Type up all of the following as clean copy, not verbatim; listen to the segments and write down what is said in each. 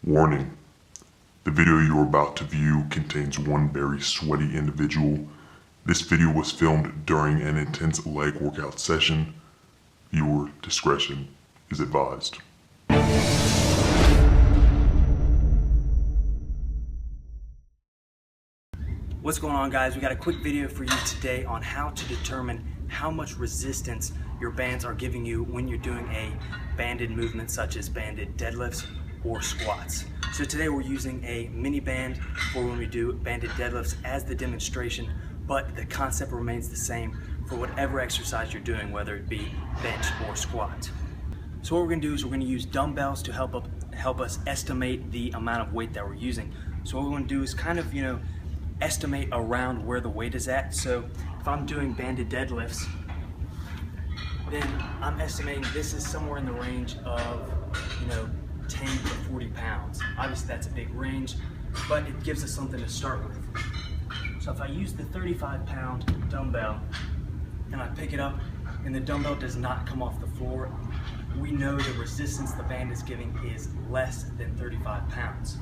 Warning: the video you are about to view contains one very sweaty individual. This video was filmed during an intense leg workout session. Viewer discretion is advised. What's going on, guys? We got a quick video for you today on how to determine how much resistance your bands are giving you when you're doing a banded movement such as banded deadlifts or squats. So today we're using a mini band for when we do banded deadlifts as the demonstration, but the concept remains the same for whatever exercise you're doing, whether it be bench or squat. So what we're going to do is we're going to use dumbbells to help us estimate the amount of weight that we're using. So what we're going to do is kind of, estimate around where the weight is at. So if I'm doing banded deadlifts, then I'm estimating this is somewhere in the range of 10 to 40 pounds. Obviously that's a big range, but it gives us something to start with. So if I use the 35-pound dumbbell and I pick it up and the dumbbell does not come off the floor, we know the resistance the band is giving is less than 35 pounds.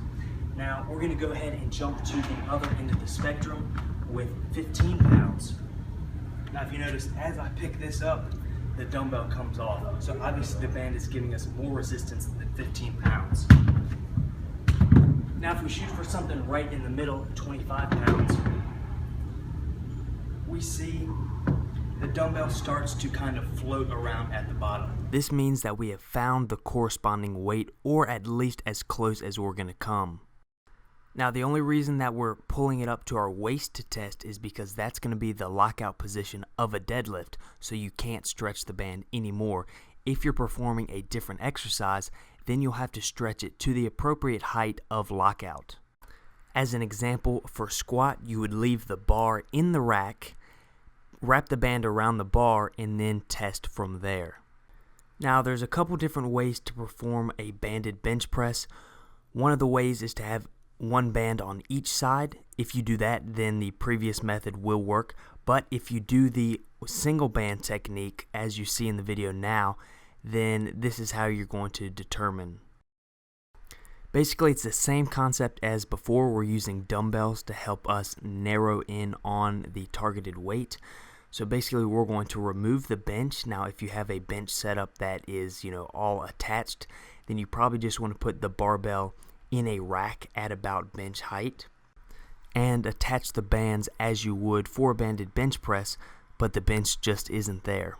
Now we're going to go ahead and jump to the other end of the spectrum with 15 pounds. Now if you notice, as I pick this up, the dumbbell comes off. So obviously the band is giving us more resistance than 15 pounds. Now if we shoot for something right in the middle, 25 pounds, we see the dumbbell starts to kind of float around at the bottom. This means that we have found the corresponding weight, or at least as close as we're going to come. Now the only reason that we're pulling it up to our waist to test is because that's going to be the lockout position of a deadlift, so you can't stretch the band anymore. If you're performing a different exercise, then you'll have to stretch it to the appropriate height of lockout. As an example, for squat, you would leave the bar in the rack, wrap the band around the bar, and then test from there. Now there's a couple different ways to perform a banded bench press. One of the ways is to have one band on each side. If you do that, then the previous method will work, but if you do the single band technique as you see in the video now, then this is how you're going to determine. Basically it's the same concept as before. We're using dumbbells to help us narrow in on the targeted weight. So basically we're going to remove the bench. Now if you have a bench setup that is all attached, then you probably just want to put the barbell in a rack at about bench height and attach the bands as you would for a banded bench press, but the bench just isn't there.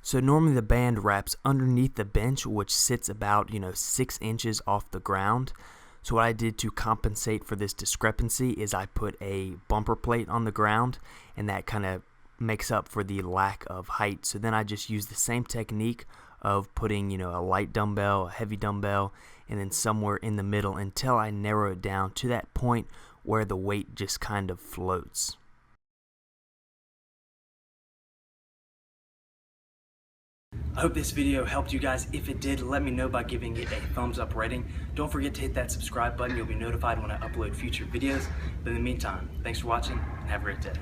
So normally the band wraps underneath the bench, which sits about 6 inches off the ground. So what I did to compensate for this discrepancy is I put a bumper plate on the ground, and that kind of makes up for the lack of height. So then I just use the same technique of putting a light dumbbell, a heavy dumbbell, and then somewhere in the middle until I narrow it down to that point where the weight just kind of floats. I hope this video helped you guys. If it did, let me know by giving it a thumbs up rating. Don't forget to hit that subscribe button. You'll be notified when I upload future videos. But in the meantime, thanks for watching and have a great day.